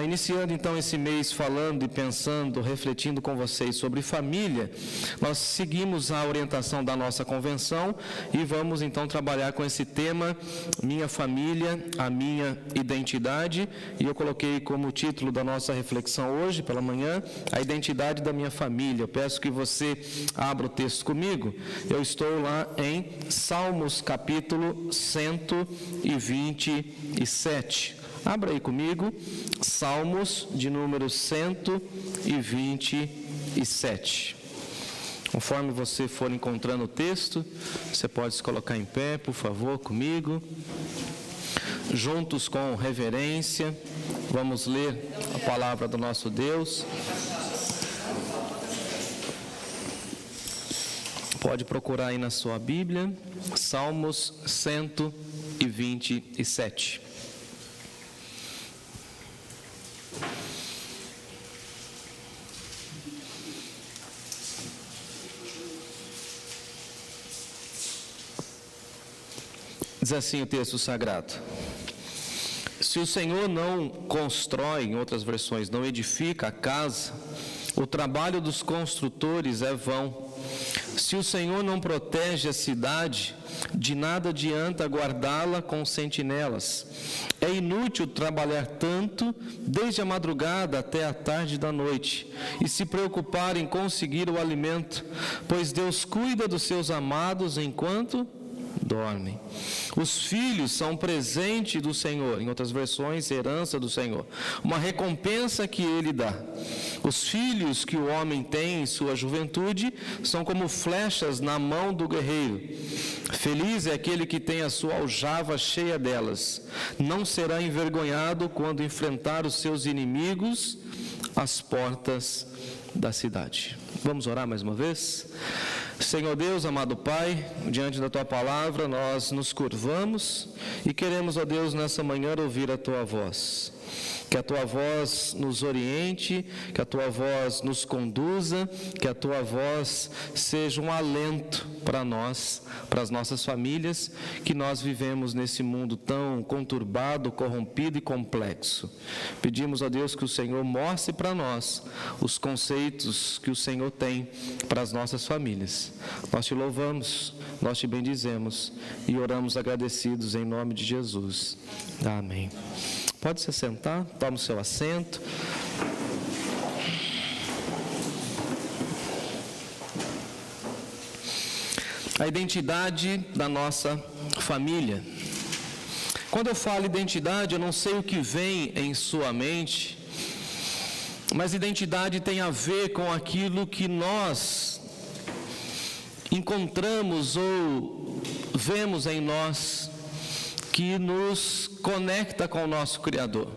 Iniciando então esse mês falando e pensando, refletindo com vocês sobre família, nós seguimos a orientação da nossa convenção e vamos então trabalhar com esse tema, minha família, a minha identidade, e eu coloquei como título da nossa reflexão hoje pela manhã, a identidade da minha família. Eu peço que você abra o texto comigo. Eu estou lá em Salmos capítulo 127. Abra aí comigo, Salmos de número 127. Conforme você for encontrando o texto, você pode se colocar em pé, por favor, comigo. Juntos com reverência, vamos ler a palavra do nosso Deus. Pode procurar aí na sua Bíblia, Salmos 127. Diz assim o texto sagrado: se o Senhor não constrói, em outras versões, não edifica a casa, o trabalho dos construtores é vão. Se o Senhor não protege a cidade, de nada adianta guardá-la com sentinelas. É inútil trabalhar tanto, desde a madrugada até a tarde da noite, e se preocupar em conseguir o alimento, pois Deus cuida dos seus amados enquanto dormem. Os filhos são presente do Senhor, em outras versões, herança do Senhor, uma recompensa que Ele dá. Os filhos que o homem tem em sua juventude são como flechas na mão do guerreiro. Feliz é aquele que tem a sua aljava cheia delas. Não será envergonhado quando enfrentar os seus inimigos às portas da cidade. Vamos orar mais uma vez? Senhor Deus, amado Pai, diante da Tua palavra nós nos curvamos e queremos, ó Deus, nessa manhã ouvir a Tua voz. Que a Tua voz nos oriente, que a Tua voz nos conduza, que a Tua voz seja um alento para nós, para as nossas famílias, que nós vivemos nesse mundo tão conturbado, corrompido e complexo. Pedimos a Deus que o Senhor mostre para nós os conceitos que o Senhor tem para as nossas famílias. Nós Te louvamos, nós Te bendizemos e oramos agradecidos em nome de Jesus. Amém. Pode se sentar, toma o seu assento. A identidade da nossa família. Quando eu falo identidade, eu não sei o que vem em sua mente, mas identidade tem a ver com aquilo que nós encontramos ou vemos em nós, que nos conecta com o nosso Criador.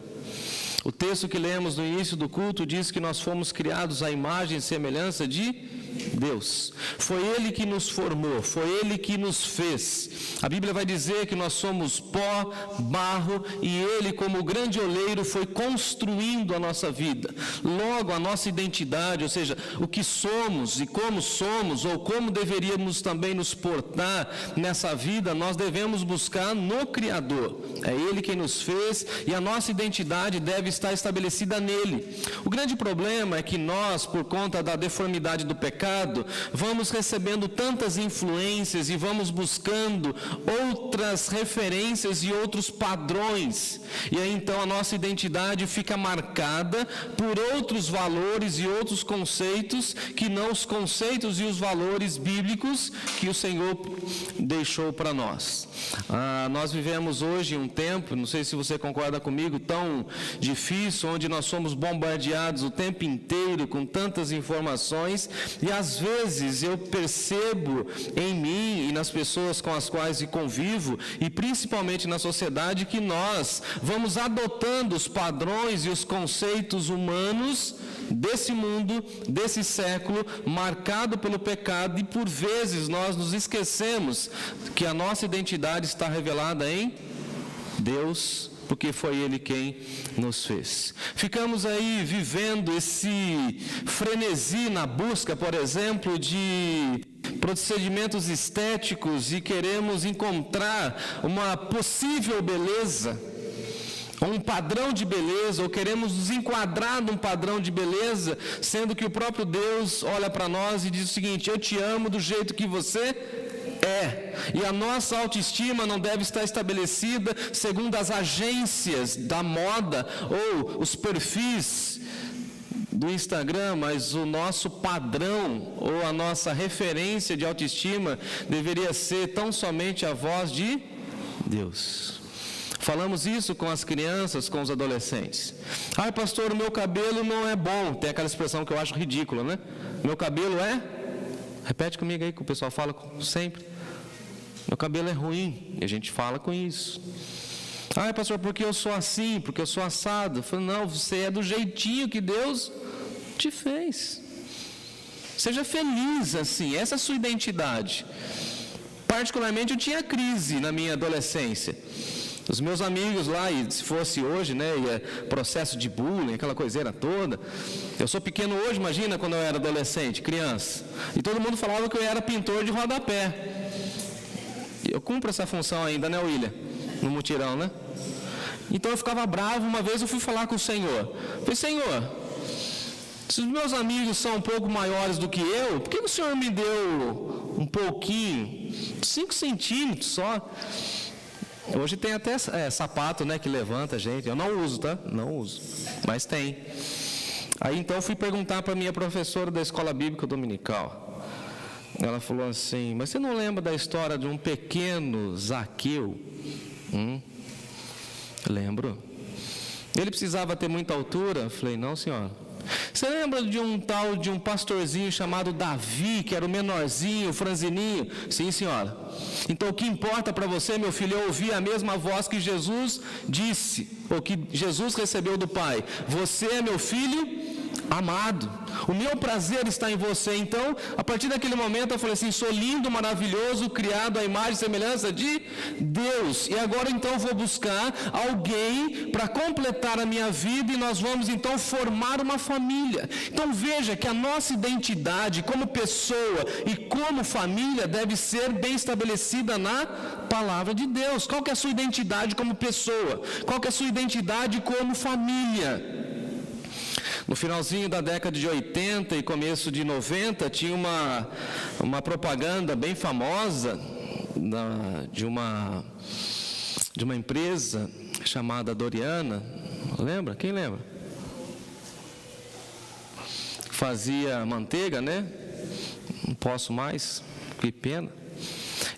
O texto que lemos no início do culto diz que nós fomos criados à imagem e semelhança de Deus. Foi Ele que nos formou, foi Ele que nos fez. A Bíblia vai dizer que nós somos pó, barro, e Ele, como grande oleiro, foi construindo a nossa vida. Logo, a nossa identidade, ou seja, o que somos e como somos, ou como deveríamos também nos portar nessa vida, nós devemos buscar no Criador. É Ele quem nos fez e a nossa identidade deve estar estabelecida nele. O grande problema é que nós, por conta da deformidade do pecado, vamos recebendo tantas influências e vamos buscando outras referências e outros padrões. E aí então a nossa identidade fica marcada por outros valores e outros conceitos que não os conceitos e os valores bíblicos que o Senhor deixou para nós. Nós vivemos hoje um tempo, não sei se você concorda comigo, tão difícil, onde nós somos bombardeados o tempo inteiro com tantas informações, e às vezes eu percebo em mim e nas pessoas com as quais convivo, e principalmente na sociedade, que nós vamos adotando os padrões e os conceitos humanos desse mundo, desse século, marcado pelo pecado, e por vezes nós nos esquecemos que a nossa identidade está revelada em Deus, porque foi Ele quem nos fez. Ficamos aí vivendo esse frenesi na busca, por exemplo, de procedimentos estéticos, e queremos encontrar uma possível beleza, um padrão de beleza, ou queremos nos enquadrar num padrão de beleza, sendo que o próprio Deus olha para nós e diz o seguinte: eu te amo do jeito que você é. E a nossa autoestima não deve estar estabelecida segundo as agências da moda ou os perfis do Instagram, mas o nosso padrão ou a nossa referência de autoestima deveria ser tão somente a voz de Deus. Falamos isso com as crianças, com os adolescentes. Ai, pastor, o meu cabelo não é bom. Tem aquela expressão que eu acho ridícula, né? Meu cabelo é... Repete comigo aí, que o pessoal fala sempre. Meu cabelo é ruim. E a gente fala com isso. Ai, pastor, porque eu sou assim, porque eu sou assado. Eu falo, não, você é do jeitinho que Deus te fez. Seja feliz assim, essa é a sua identidade. Particularmente eu tinha crise na minha adolescência. Os meus amigos lá, e se fosse hoje, né, processo de bullying, aquela coiseira toda. Eu sou pequeno hoje, imagina quando eu era adolescente, criança. E todo mundo falava que eu era pintor de rodapé. Eu cumpro essa função ainda, né, William? No mutirão, né? Então eu ficava bravo. Uma vez eu fui falar com o Senhor. Falei, Senhor, se os meus amigos são um pouco maiores do que eu, por que o Senhor me deu um pouquinho, 5 centímetros só? Hoje tem até sapato, né, que levanta a gente. Eu não uso, tá? Não uso, mas tem. Aí então eu fui perguntar para a minha professora da escola bíblica dominical. Ela falou assim, mas você não lembra da história de um pequeno Zaqueu? Lembro. Ele precisava ter muita altura? Eu falei, não, senhora. Você lembra de um pastorzinho chamado Davi, que era o menorzinho, o franzininho? Sim, senhora. Então o que importa para você, meu filho, é ouvir a mesma voz que Jesus disse, ou que Jesus recebeu do Pai. Você é meu filho amado, o meu prazer está em você. Então, a partir daquele momento eu falei assim, sou lindo, maravilhoso, criado à imagem e semelhança de Deus, e agora então vou buscar alguém para completar a minha vida, e nós vamos então formar uma família. Então veja que a nossa identidade como pessoa e como família deve ser bem estabelecida na palavra de Deus. Qual que é a sua identidade como pessoa? Qual que é a sua identidade como família? No finalzinho da década de 80 e começo de 90, tinha uma propaganda bem famosa de uma empresa chamada Doriana. Lembra? Quem lembra? Fazia manteiga, né? Não posso mais, que pena.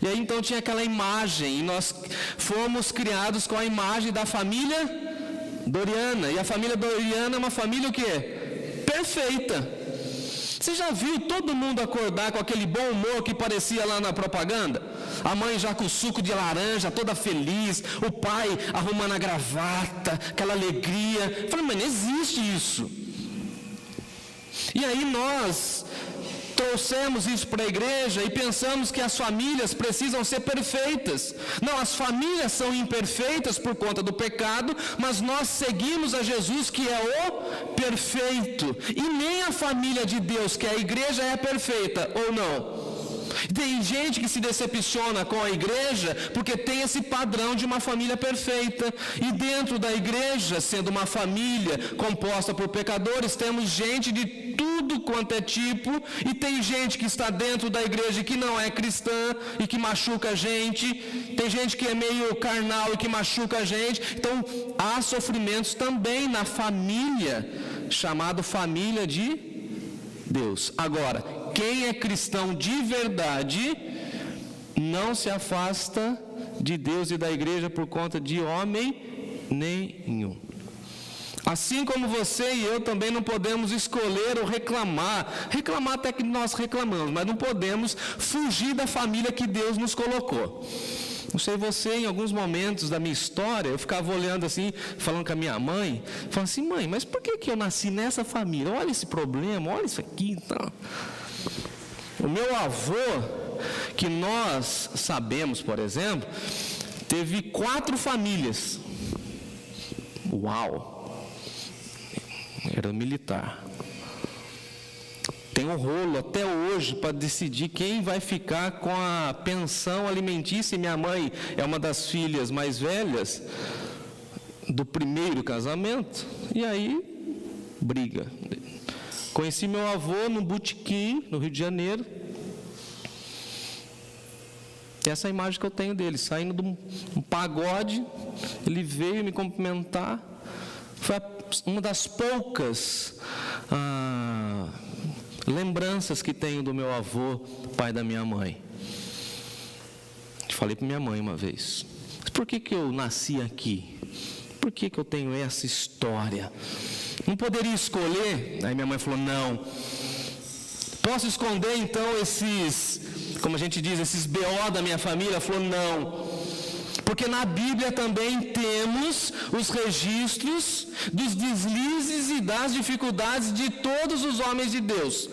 E aí então tinha aquela imagem, e nós fomos criados com a imagem da família Doriana, e a família Doriana é uma família o quê? Perfeita. Você já viu todo mundo acordar com aquele bom humor que parecia lá na propaganda? A mãe já com suco de laranja, toda feliz, o pai arrumando a gravata, aquela alegria. Eu falei, mas não existe isso. E aí nós trouxemos isso para a igreja e pensamos que as famílias precisam ser perfeitas. Não, as famílias são imperfeitas por conta do pecado, mas nós seguimos a Jesus, que é o perfeito. E nem a família de Deus, que é a igreja, é perfeita, ou não? Tem gente que se decepciona com a igreja porque tem esse padrão de uma família perfeita. E dentro da igreja, sendo uma família composta por pecadores, temos gente de tudo quanto é tipo, e tem gente que está dentro da igreja e que não é cristã e que machuca a gente. Tem gente que é meio carnal e que machuca a gente. Então há sofrimentos também na família, chamado família de Deus. Agora, quem é cristão de verdade não se afasta de Deus e da igreja por conta de homem nenhum. Assim como você e eu também não podemos escolher ou reclamar até que nós reclamamos, mas não podemos fugir da família que Deus nos colocou. Não sei você, em alguns momentos da minha história, eu ficava olhando assim, falando com a minha mãe, falando assim, mãe, mas por que eu nasci nessa família? Olha esse problema, olha isso aqui. Então. O meu avô, que nós sabemos, por exemplo, teve 4 famílias. Uau! Era militar. Tem um rolo até hoje para decidir quem vai ficar com a pensão alimentícia. E minha mãe é uma das filhas mais velhas. do primeiro casamento, e aí, briga. Conheci meu avô num botequim, no Rio de Janeiro. Essa é a imagem que eu tenho dele, saindo de um pagode, ele veio me cumprimentar. Foi uma das poucas lembranças que tenho do meu avô, pai da minha mãe. Falei para minha mãe uma vez: mas por que eu nasci aqui? Por que eu tenho essa história? Não poderia escolher? Aí minha mãe falou: não. Posso esconder então esses, como a gente diz, esses BO da minha família? Ela falou: não. Porque na Bíblia também temos os registros dos deslizes e das dificuldades de todos os homens de Deus.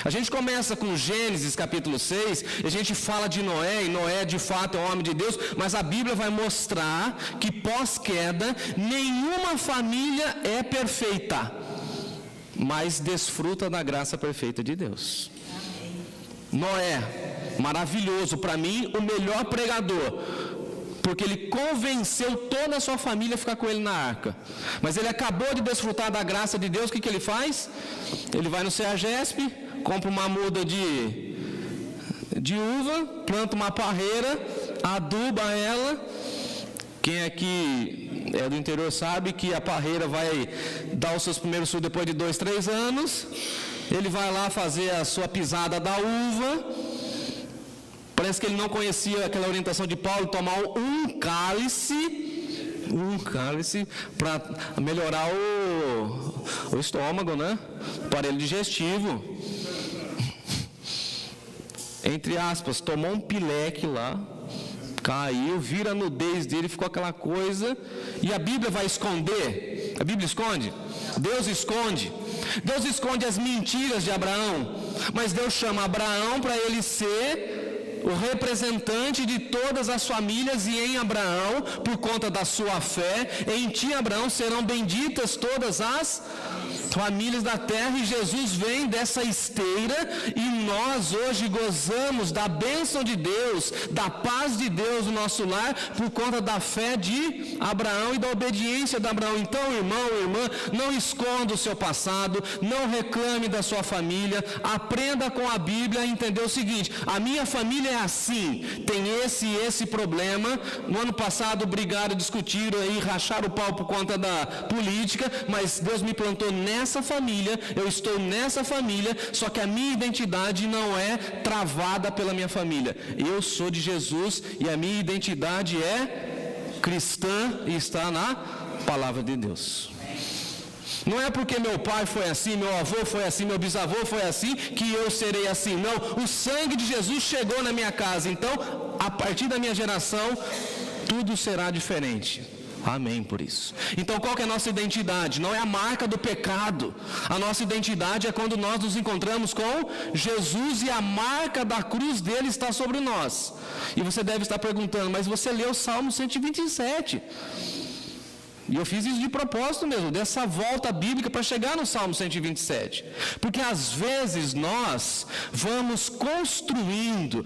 A gente começa com Gênesis capítulo 6, e a gente fala de Noé, e Noé de fato é um homem de Deus, mas a Bíblia vai mostrar que pós-queda, nenhuma família é perfeita, mas desfruta da graça perfeita de Deus. Noé, maravilhoso, para mim, o melhor pregador, porque ele convenceu toda a sua família a ficar com ele na arca. Mas ele acabou de desfrutar da graça de Deus, o que ele faz? Ele vai no CEAGESP, compra uma muda de uva, planta uma parreira, aduba ela. Quem aqui é do interior sabe que a parreira vai dar os seus primeiros frutos depois de 2, 3 anos. Ele vai lá fazer a sua pisada da uva. Parece que ele não conhecia aquela orientação de Paulo, tomar um cálice para melhorar o estômago, né? O aparelho digestivo. Entre aspas, tomou um pileque lá, caiu, vira a nudez dele, ficou aquela coisa. E a Bíblia vai esconder? A Bíblia esconde? Deus esconde. Deus esconde as mentiras de Abraão, mas Deus chama Abraão para ele ser o representante de todas as famílias, e em Abraão, por conta da sua fé, em ti, Abraão, serão benditas todas as famílias da terra. E Jesus vem dessa esteira, e nós hoje gozamos da bênção de Deus, da paz de Deus no nosso lar, por conta da fé de Abraão e da obediência de Abraão. Então, irmão, irmã, não esconda o seu passado, não reclame da sua família, aprenda com a Bíblia a entender o seguinte: a minha família é assim, tem esse e esse problema. No ano passado brigaram, discutiram e racharam o pau por conta da política, mas Deus me plantou nessa família, eu estou nessa família, só que a minha identidade não é travada pela minha família. Eu sou de Jesus e a minha identidade é cristã e está na palavra de Deus. Não é porque meu pai foi assim, meu avô foi assim, meu bisavô foi assim, que eu serei assim. Não, o sangue de Jesus chegou na minha casa, então, a partir da minha geração, tudo será diferente. Amém por isso. Então, qual que é a nossa identidade? Não é a marca do pecado. A nossa identidade é quando nós nos encontramos com Jesus e a marca da cruz dele está sobre nós. E você deve estar perguntando: mas você leu o Salmo 127? E eu fiz isso de propósito mesmo, dessa volta bíblica para chegar no Salmo 127. Porque às vezes nós vamos construindo,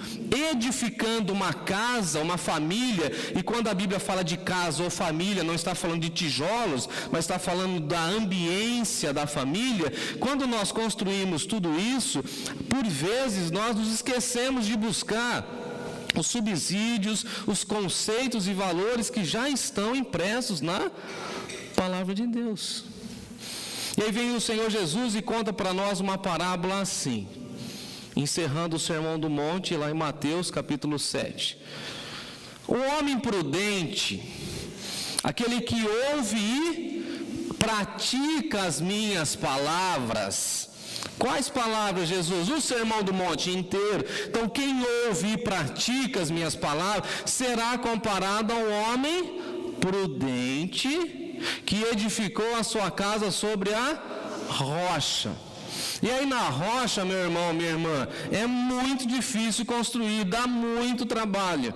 edificando uma casa, uma família, e quando a Bíblia fala de casa ou família, não está falando de tijolos, mas está falando da ambiência da família. Quando nós construímos tudo isso, por vezes nós nos esquecemos de buscar os subsídios, os conceitos e valores que já estão impressos na palavra de Deus. E aí vem o Senhor Jesus e conta para nós uma parábola assim, encerrando o Sermão do Monte, lá em Mateus capítulo 7. O homem prudente, aquele que ouve e pratica as minhas palavras. Quais palavras, Jesus? O Sermão do Monte inteiro. Então, quem ouve e pratica as minhas palavras será comparado a um homem prudente que edificou a sua casa sobre a rocha. E aí na rocha, meu irmão, minha irmã, é muito difícil construir, dá muito trabalho.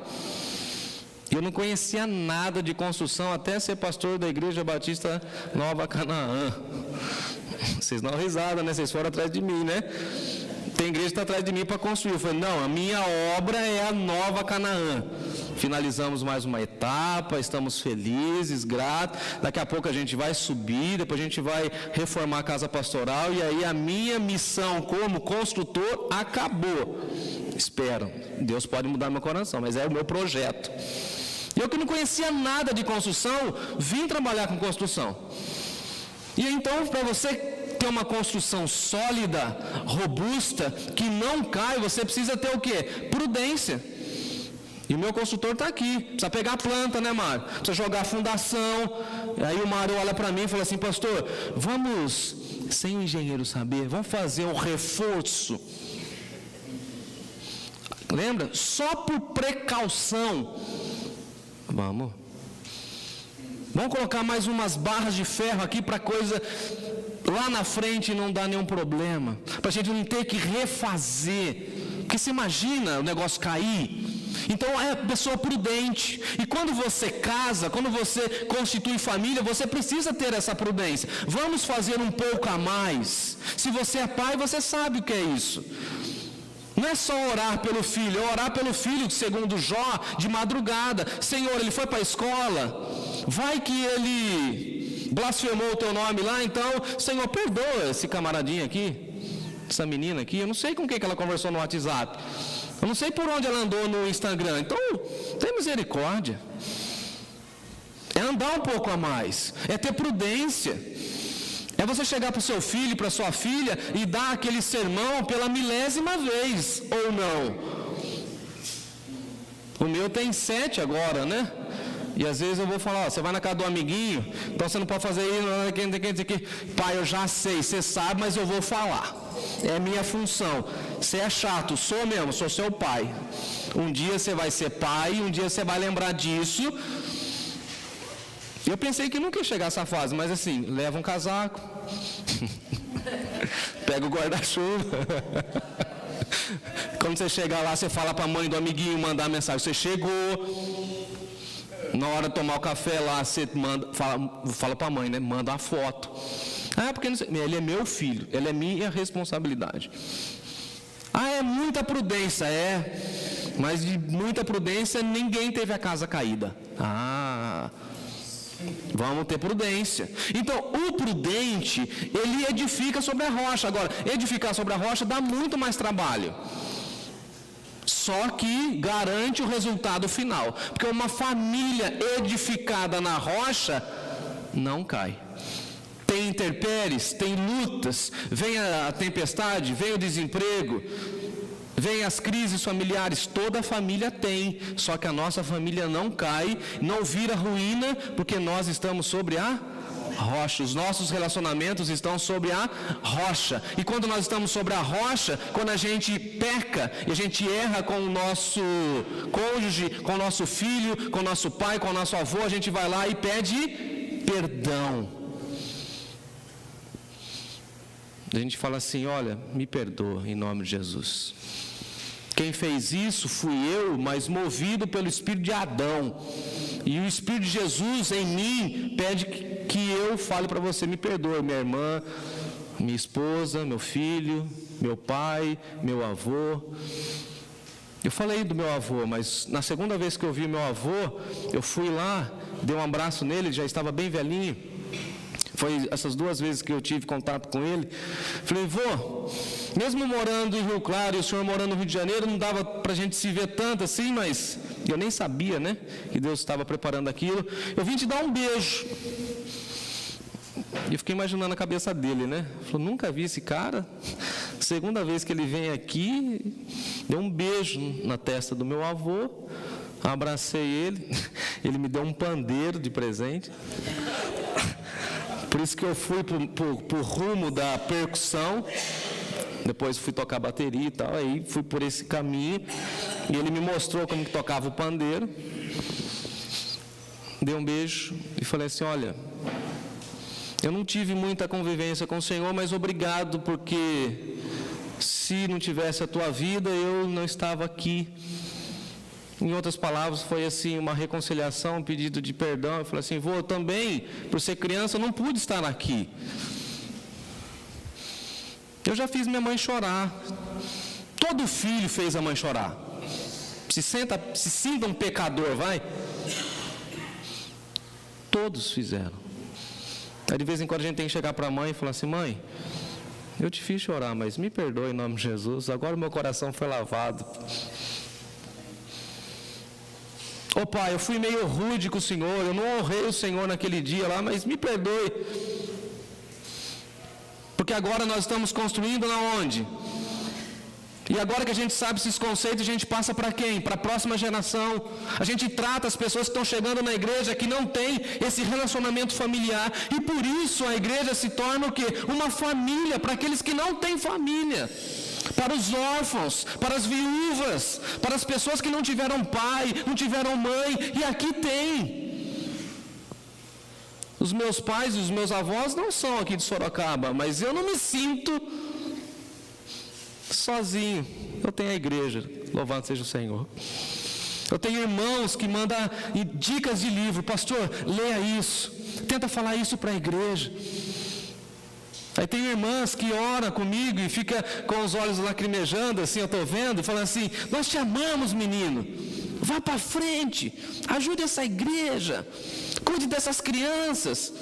Eu não conhecia nada de construção até ser pastor da Igreja Batista Nova Canaã. Vocês dão risada, né? Vocês foram atrás de mim, né? Tem igreja que está atrás de mim para construir. Eu falei: não, a minha obra é a Nova Canaã. finalizamos mais uma etapa, estamos felizes, gratos. Daqui a pouco a gente vai subir, depois a gente vai reformar a casa pastoral, e aí a minha missão como construtor acabou. Espero, Deus pode mudar meu coração, mas é o meu projeto. Eu que não conhecia nada de construção, vim trabalhar com construção. E então, para você ter uma construção sólida, robusta, que não cai, você precisa ter o quê? Prudência. E o meu construtor está aqui. Precisa pegar a planta, né, Mário? Precisa jogar a fundação. Aí o Mário olha para mim e fala assim: pastor, vamos, sem o engenheiro saber, vamos fazer um reforço. Lembra? Só por precaução. Vamos colocar mais umas barras de ferro aqui para coisa lá na frente não dar nenhum problema, para a gente não ter que refazer, porque você imagina o negócio cair. Então é pessoa prudente. E quando você casa, quando você constitui família, você precisa ter essa prudência. Vamos fazer um pouco a mais. Se você é pai, você sabe o que é isso. Não é só orar pelo filho, é orar pelo filho, segundo Jó, de madrugada. Senhor, ele foi para a escola, vai que ele blasfemou o teu nome lá, então, Senhor, perdoa esse camaradinho aqui, essa menina aqui, eu não sei com quem que ela conversou no WhatsApp, eu não sei por onde ela andou no Instagram, então, tem misericórdia. É andar um pouco a mais, é ter prudência. É você chegar para o seu filho, para a sua filha, e dar aquele sermão pela milésima vez, ou não? O meu tem 7 agora, né? E às vezes eu vou falar, ó, você vai na casa do amiguinho, então você não pode fazer isso, pai, eu já sei, você sabe, mas eu vou falar. É minha função. Você é chato, sou mesmo, sou seu pai. Um dia você vai ser pai, um dia você vai lembrar disso. Eu pensei que nunca ia chegar essa fase, mas assim, leva um casaco, pega o guarda-chuva. Quando você chegar lá, você fala para a mãe do amiguinho mandar mensagem, você chegou. Na hora de tomar o café lá, você fala para a mãe, né? Manda uma foto. Ah, porque não sei, ele é meu filho, ele é minha responsabilidade. Ah, é muita prudência, mas de muita prudência ninguém teve a casa caída. Vamos ter prudência. Então, o prudente, ele edifica sobre a rocha. Agora, edificar sobre a rocha dá muito mais trabalho. Só que garante o resultado final. Porque uma família edificada na rocha não cai. Tem intempéries, tem lutas, vem a tempestade, vem o desemprego, vem as crises familiares, toda a família tem, só que a nossa família não cai, não vira ruína, porque nós estamos sobre a rocha, os nossos relacionamentos estão sobre a rocha, e quando nós estamos sobre a rocha, quando a gente peca, e a gente erra com o nosso cônjuge, com o nosso filho, com o nosso pai, com o nosso avô, a gente vai lá e pede perdão. A gente fala assim, olha, me perdoa em nome de Jesus. Quem fez isso fui eu, mas movido pelo Espírito de Adão. E o Espírito de Jesus em mim pede que eu fale para você, me perdoe, minha irmã, minha esposa, meu filho, meu pai, meu avô. Eu falei do meu avô, mas na segunda vez que eu vi meu avô, eu fui lá, dei um abraço nele, ele já estava bem velhinho. Foi essas 2 vezes que eu tive contato com ele. Falei, vô, mesmo morando em Rio Claro e o senhor morando no Rio de Janeiro, não dava para a gente se ver tanto assim, mas eu nem sabia, né, que Deus estava preparando aquilo. Eu vim te dar um beijo. E eu fiquei imaginando a cabeça dele, né? Falou, nunca vi esse cara. Segunda vez que ele vem aqui, deu um beijo na testa do meu avô. Abracei ele. Ele me deu um pandeiro de presente. Por isso que eu fui pro rumo da percussão, depois fui tocar bateria e tal, aí fui por esse caminho, e ele me mostrou como que tocava o pandeiro, dei um beijo e falei assim, olha, eu não tive muita convivência com o Senhor, mas obrigado, porque se não tivesse a tua vida, eu não estava aqui. Em outras palavras, foi assim, uma reconciliação, um pedido de perdão. Eu falei assim, vô, eu também, por ser criança, eu não pude estar aqui. Eu já fiz minha mãe chorar. Todo filho fez a mãe chorar. Se sinta um pecador, vai. Todos fizeram. Aí de vez em quando a gente tem que chegar para a mãe e falar assim: mãe, eu te fiz chorar, mas me perdoe em nome de Jesus, agora o meu coração foi lavado. Ô pai, eu fui meio rude com o Senhor, eu não honrei o Senhor naquele dia lá, mas me perdoe. Porque agora nós estamos construindo na onde? E agora que a gente sabe esses conceitos, a gente passa para quem? Para a próxima geração. A gente trata as pessoas que estão chegando na igreja que não tem esse relacionamento familiar. E por isso a igreja se torna o quê? Uma família para aqueles que não têm família. Para os órfãos, para as viúvas, para as pessoas que não tiveram pai, não tiveram mãe. E aqui tem. Os meus pais e os meus avós não são aqui de Sorocaba, mas eu não me sinto sozinho. Eu tenho a igreja, louvado seja o Senhor. Eu tenho irmãos que mandam dicas de livro: pastor, leia isso, tenta falar isso para a igreja. Aí tem irmãs que oram comigo e fica com os olhos lacrimejando, assim, eu estou vendo, falando assim: nós te amamos, menino, vá para frente, ajude essa igreja, cuide dessas crianças.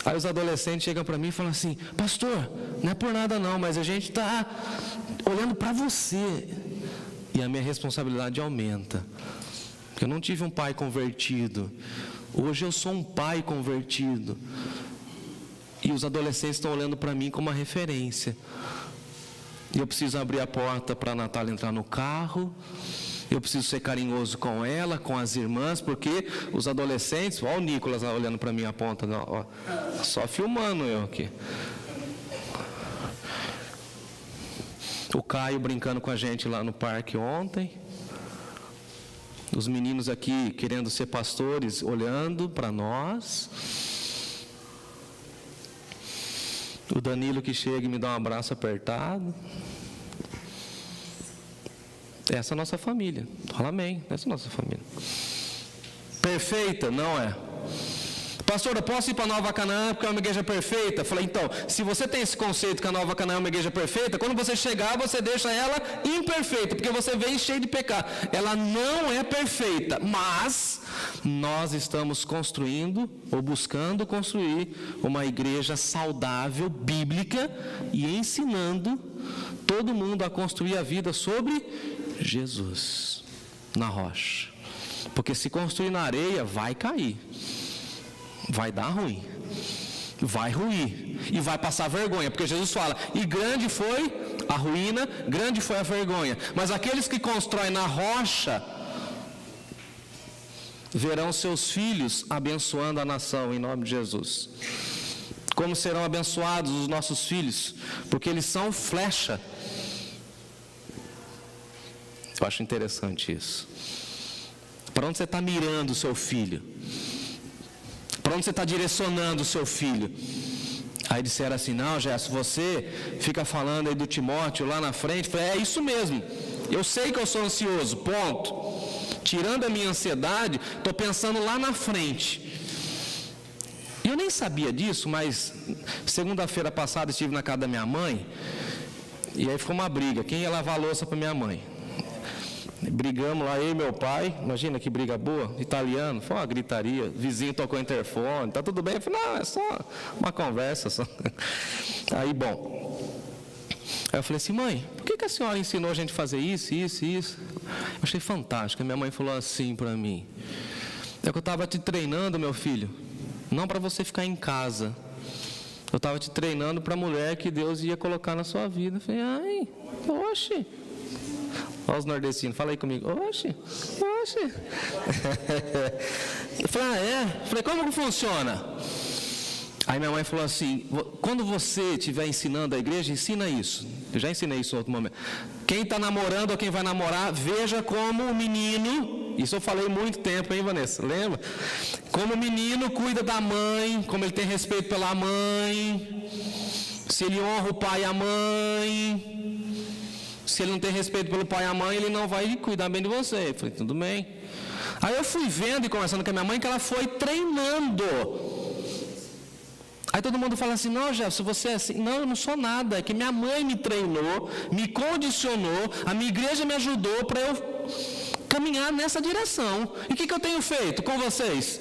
Aí os adolescentes chegam para mim e falam assim: pastor, não é por nada não, mas a gente está olhando para você. E a minha responsabilidade aumenta. Porque eu não tive um pai convertido. Hoje eu sou um pai convertido. E os adolescentes estão olhando para mim como uma referência. E eu preciso abrir a porta para a Natália entrar no carro. Eu preciso ser carinhoso com ela, com as irmãs, porque os adolescentes... Olha o Nicolas lá olhando para mim a ponta, ó, só filmando eu aqui. O Caio brincando com a gente lá no parque ontem. Os meninos aqui querendo ser pastores, olhando para nós. O Danilo que chega e me dá um abraço apertado. Essa é a nossa família. Fala amém. Essa é a nossa família. Perfeita? Não é. Pastor, eu posso ir para Nova Canaã porque é uma igreja perfeita? Falei, então, se você tem esse conceito que a Nova Canaã é uma igreja perfeita, quando você chegar, você deixa ela imperfeita, porque você vem cheio de pecado. Ela não é perfeita, mas nós estamos construindo, ou buscando construir, uma igreja saudável, bíblica, e ensinando todo mundo a construir a vida sobre Jesus, na rocha. Porque se construir na areia, vai cair. Vai dar ruim, vai ruir e vai passar vergonha, porque Jesus fala: e grande foi a ruína, grande foi a vergonha, mas aqueles que constroem na rocha verão seus filhos abençoando a nação em nome de Jesus. Como serão abençoados os nossos filhos? Porque eles são flecha. Eu acho interessante isso. Para onde você está mirando o seu filho? Para onde você está direcionando o seu filho? Aí disseram assim: não, Gerson, você fica falando aí do Timóteo lá na frente. Eu falei: é isso mesmo, eu sei que eu sou ansioso, ponto. Tirando a minha ansiedade, estou pensando lá na frente. E eu nem sabia disso, mas segunda-feira passada estive na casa da minha mãe, e aí ficou uma briga, quem ia lavar a louça para minha mãe? Brigamos lá, eu e meu pai, imagina que briga boa, italiano, foi uma gritaria, vizinho tocou o interfone, tá tudo bem? Eu falei: não, é só uma conversa só. Aí, bom, aí eu falei assim: mãe, por que a senhora ensinou a gente a fazer isso? Eu achei fantástico. A minha mãe falou assim para mim: é que eu estava te treinando, meu filho, não para você ficar em casa, eu estava te treinando para a mulher que Deus ia colocar na sua vida. Eu falei: ai, oxe. Olha os nordestinos, fala aí comigo. Oxe. Eu falei: ah, é? Eu falei: como que funciona? Aí minha mãe falou assim: quando você estiver ensinando a igreja, ensina isso. Eu já ensinei isso em outro momento. Quem está namorando ou quem vai namorar, veja como o menino, isso eu falei muito tempo, hein, Vanessa? Lembra? Como o menino cuida da mãe, como ele tem respeito pela mãe, se ele honra o pai e a mãe. Se ele não tem respeito pelo pai e a mãe, ele não vai cuidar bem de você. Eu falei: tudo bem. Aí eu fui vendo e conversando com a minha mãe que ela foi treinando Aí todo mundo fala assim, não, Jefferson, você é assim. Não, eu não sou nada, é que minha mãe me treinou, me condicionou, a minha igreja me ajudou para eu caminhar nessa direção. E o que eu tenho feito com vocês?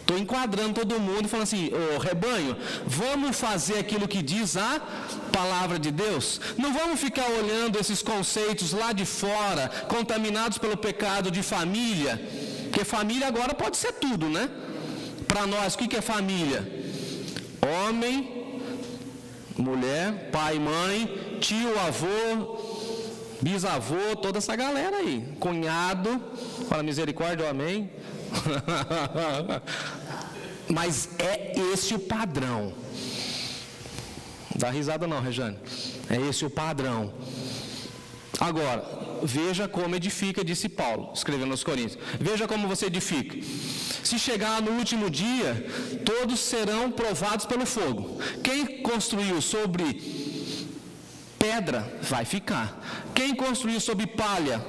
Estou enquadrando todo mundo e falando assim, ô rebanho, vamos fazer aquilo que diz a palavra de Deus? Não vamos ficar olhando esses conceitos lá de fora, contaminados pelo pecado de família, porque família agora pode ser tudo, né? Para nós, o que é família? Homem, mulher, pai, mãe, tio, avô, bisavô, toda essa galera aí. Cunhado, fala misericórdia, amém. Mas é esse o padrão. Dá risada não, Rejane. É esse o padrão. Agora, veja como edifica, disse Paulo, escrevendo aos Coríntios. Veja como você edifica. Se chegar no último dia, todos serão provados pelo fogo. Quem construiu sobre pedra, vai ficar. Quem construiu sobre palha,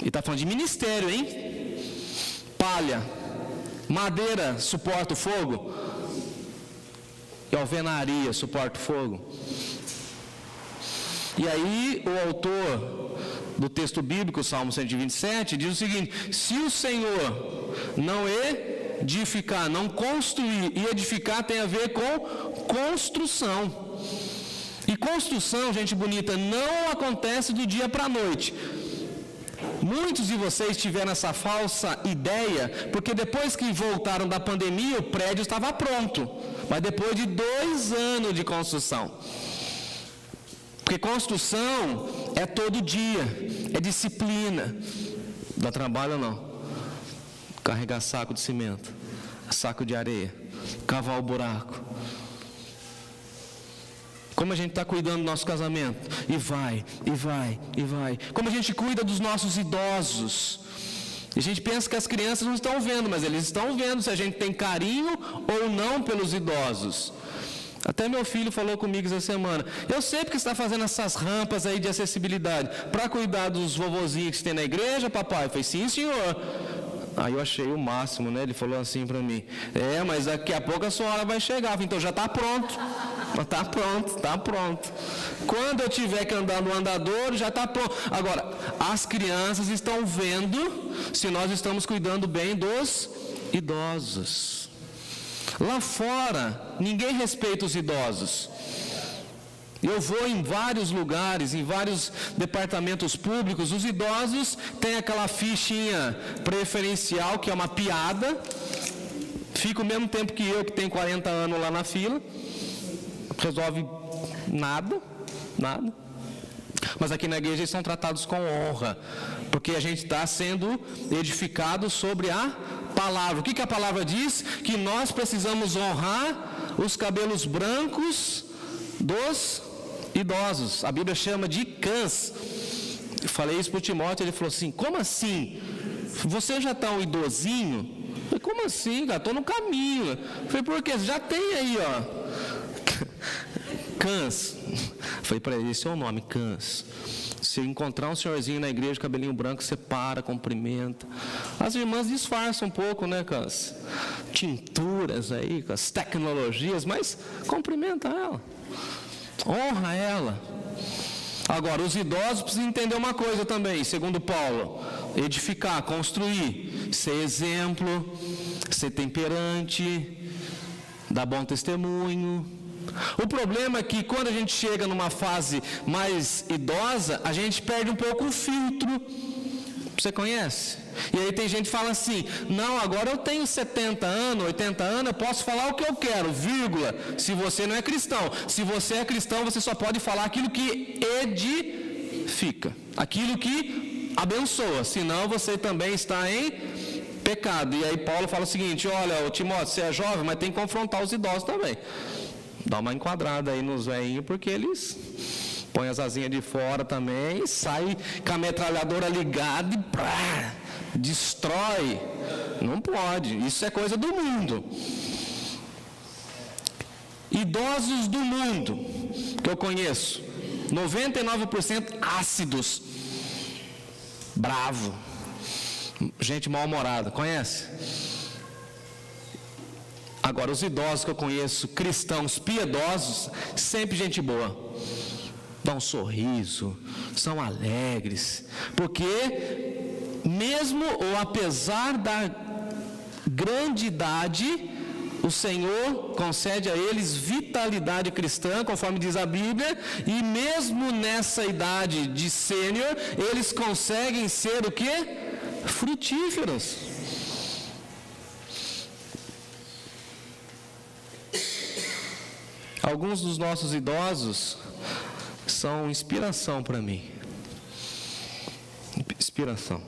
ele está falando de ministério, hein? Palha, madeira suporta o fogo, e alvenaria suporta o fogo. E aí o autor do texto bíblico, Salmo 127, diz o seguinte: se o Senhor não edificar, não construir, e edificar tem a ver com construção. E construção, gente bonita, não acontece do dia para a noite. Muitos de vocês tiveram essa falsa ideia, porque depois que voltaram da pandemia, o prédio estava pronto, mas depois de 2 anos de construção. Porque construção é todo dia, é disciplina. Dá trabalho ou não? Carregar saco de cimento, saco de areia, cavar o buraco. Como a gente está cuidando do nosso casamento? E vai, e vai, e vai. Como a gente cuida dos nossos idosos? E a gente pensa que as crianças não estão vendo, mas eles estão vendo se a gente tem carinho ou não pelos idosos. Até meu filho falou comigo essa semana: eu sei porque você está fazendo essas rampas aí de acessibilidade, para cuidar dos vovozinhos que tem na igreja, papai? Eu falei, sim, senhor. Aí eu achei o máximo, né? Ele falou assim para mim: mas daqui a pouco a sua hora vai chegar. Eu falei, então já está pronto. Está pronto, está pronto. Quando eu tiver que andar no andador, já está pronto. Agora, as crianças estão vendo se nós estamos cuidando bem dos idosos. Lá fora, ninguém respeita os idosos. Eu vou em vários lugares, em vários departamentos públicos, os idosos têm aquela fichinha preferencial, que é uma piada, fica o mesmo tempo que eu, que tenho 40 anos lá na fila, resolve nada. Mas aqui na igreja eles são tratados com honra, porque a gente está sendo edificado sobre a palavra. O que a palavra diz? Que nós precisamos honrar os cabelos brancos dos idosos. A Bíblia chama de cãs. Eu falei isso para o Timóteo, ele falou assim: como assim? Você já está um idosinho? Eu falei, como assim, cara? Estou no caminho. Eu falei, por quê? Já tem aí, ó. Cãs. Eu falei para ele, esse é o nome, cãs. Se encontrar um senhorzinho na igreja, cabelinho branco, você para, cumprimenta. As irmãs disfarçam um pouco, né, com as tinturas aí, com as tecnologias, mas cumprimenta ela. Honra ela. Agora, os idosos precisam entender uma coisa também, segundo Paulo: edificar, construir, ser exemplo, ser temperante, dar bom testemunho. O problema é que quando a gente chega numa fase mais idosa, a gente perde um pouco o filtro. Você conhece? E aí tem gente que fala assim: não, agora eu tenho 70 anos, 80 anos, eu posso falar o que eu quero, vírgula, se você não é cristão. Se você é cristão, você só pode falar aquilo que edifica, aquilo que abençoa, senão você também está em pecado. E aí Paulo fala o seguinte: olha, Timóteo, você é jovem, mas tem que confrontar os idosos também. Dá uma enquadrada aí nos velhinhos, porque eles põem as asinhas de fora também e saem com a metralhadora ligada e destrói. Não pode, isso é coisa do mundo. Idosos do mundo que eu conheço, 99% ácidos, bravo, gente mal-humorada, conhece? Agora, os idosos que eu conheço, cristãos piedosos, sempre gente boa. Dão um sorriso, são alegres. Porque, mesmo ou apesar da grande idade, o Senhor concede a eles vitalidade cristã, conforme diz a Bíblia, e mesmo nessa idade de sênior, eles conseguem ser o quê? Frutíferos. Alguns dos nossos idosos são inspiração para mim. Inspiração.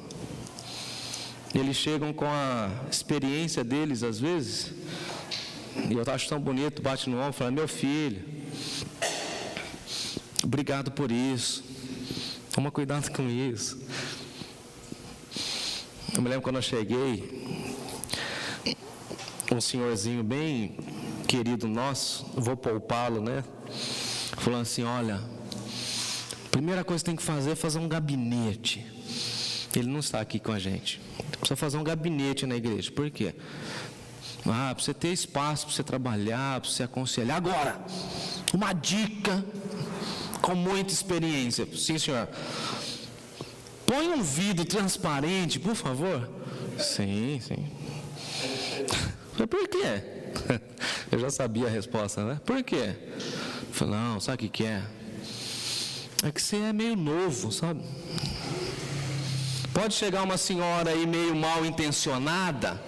Eles chegam com a experiência deles, às vezes, e eu acho tão bonito, bate no ombro e fala: meu filho, obrigado por isso, toma cuidado com isso. Eu me lembro quando eu cheguei, um senhorzinho bem querido nosso, vou poupá-lo, né? Falando assim: olha, a primeira coisa que tem que fazer é fazer um gabinete. Ele não está aqui com a gente. Precisa fazer um gabinete na igreja. Por quê? Para você ter espaço, para você trabalhar, para você aconselhar. Agora, uma dica com muita experiência. Sim, senhor. Põe um vidro transparente, por favor. Sim, sim. Por quê? Eu já sabia a resposta, né? Por quê? Eu falei: não, sabe o que é? É que você é meio novo, sabe? Pode chegar uma senhora aí meio mal intencionada,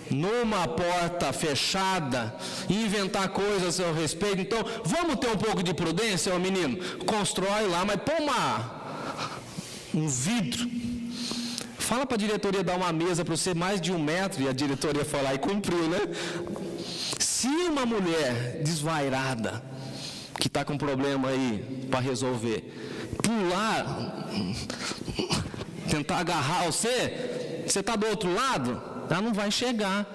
numa porta fechada, e inventar coisas a seu respeito. Então, vamos ter um pouco de prudência, menino? Constrói lá, mas põe um vidro. Fala para a diretoria dar uma mesa para você mais de 1 metro, e a diretoria foi lá e cumpriu, né? Se uma mulher desvairada, que está com problema aí para resolver, pular, tentar agarrar você está do outro lado, ela não vai chegar.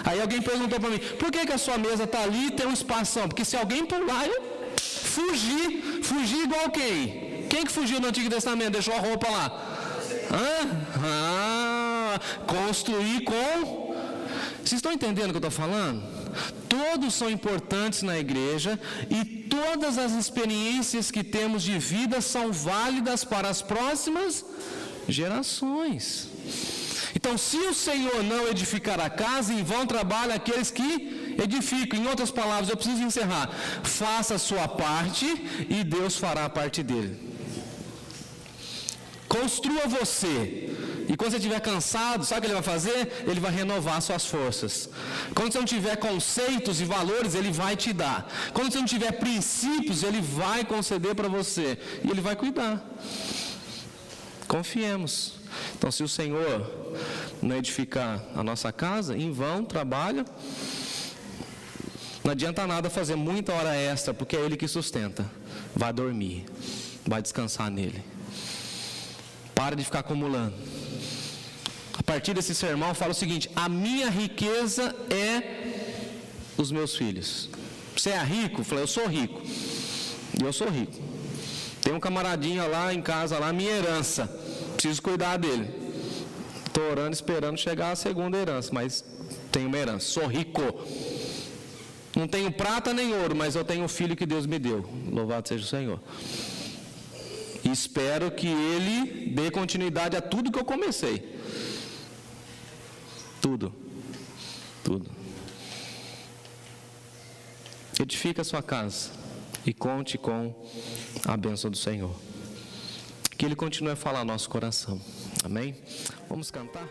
Aí alguém perguntou para mim: por que a sua mesa está ali e tem um espação? Porque se alguém pular, eu fugir igual quem? Quem que fugiu no Antigo Testamento? Deixou a roupa lá. Construir com... Vocês estão entendendo o que eu estou falando? Todos são importantes na igreja e todas as experiências que temos de vida são válidas para as próximas gerações. Então, se o Senhor não edificar a casa, em vão trabalham aqueles que edificam. Em outras palavras, eu preciso encerrar. Faça a sua parte e Deus fará a parte dele. Construa você. E quando você estiver cansado, sabe o que ele vai fazer? Ele vai renovar suas forças. Quando você não tiver conceitos e valores, ele vai te dar. Quando você não tiver princípios, ele vai conceder para você. E ele vai cuidar. Confiemos. Então, se o Senhor não edificar a nossa casa, em vão trabalha. Não adianta nada fazer muita hora extra, porque é Ele que sustenta. Vai dormir. Vai descansar nele. Para de ficar acumulando. A partir desse sermão, eu falo o seguinte: a minha riqueza é os meus filhos. Você é rico? Eu falei: eu sou rico. E eu sou rico. Tem um camaradinho lá em casa, lá, minha herança. Preciso cuidar dele. Estou orando, esperando chegar a segunda herança, mas tenho uma herança. Sou rico. Não tenho prata nem ouro, mas eu tenho um filho que Deus me deu. Louvado seja o Senhor. E espero que Ele dê continuidade a tudo que eu comecei. Tudo. Edifica a sua casa e conte com a bênção do Senhor. Que Ele continue a falar no nosso coração. Amém? Vamos cantar?